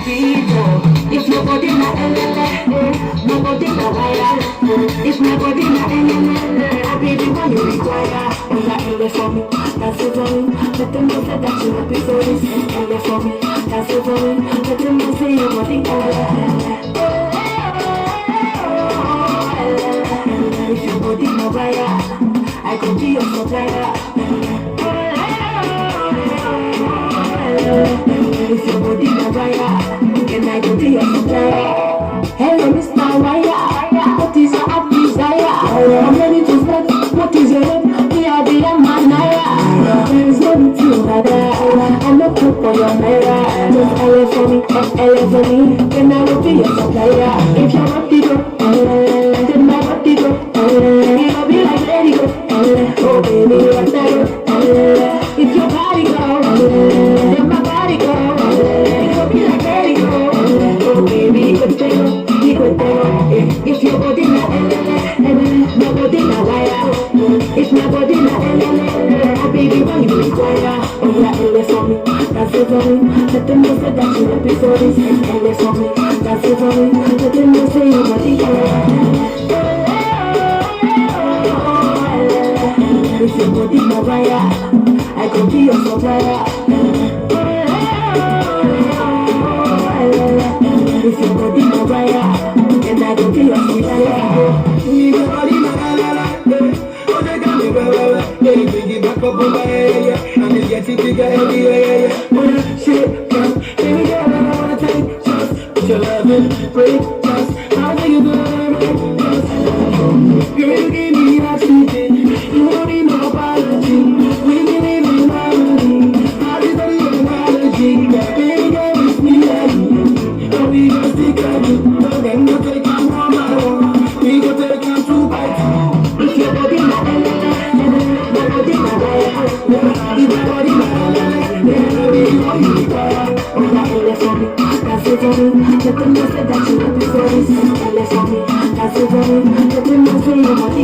If your body na LLA, my body na wire. If my body na LLA, I be the one you require. Oh yeah, LA for me, that's it for me. Let them know say that you happy for this. LA for me, that's it for me. Let them know say your body If your body na wire, I could be your supplier. If your body na wire, then I could be your supplier. Hello, Mr. Wire, what is your heart desire? I'm ready to start. What is your name? We are the Manaya. There is no need to bother. I'm not good for your naira. Just LA for me, LA for me. Then I will be your supplier. If your body go, then my body go. It will be like let it go. Oh baby, what's that? If your body go, then my body go. It will be like let it go. Oh baby, you could take it. If your body na my body na wire. If my body na I baby when you require. Oh yeah, LA for me, that's it for me. Let them know say that you happy for this. LA for me, that's it for me. Let them know say your body If your body na wire, I could be your supplier. If your body na wire, then I could be your supplier. If your body na oh they got me yeah, bring it back up over here, and it gets it bigger everywhere, yeah. Shit, baby girl, I wanna take shots, put your love in, break shots. How do you do it? Girl, you give me that sweet thing. You don't need no apology. We can live in harmony. How do you do it in apology? Baby girl, it's me and you. Don't we just stick at you? Don't them go take you one by one. We go take you two by two. If your body na my body na wire. If my body na then baby you want you require. Oh yeah, LA for me, that's it for me. Let them know say that you happy for this. LA for me, that's it for me. Let them know say your body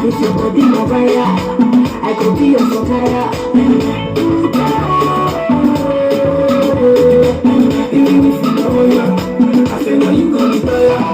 If your body na wire, I could be your supplier. Even if you know I say now you gon' retire.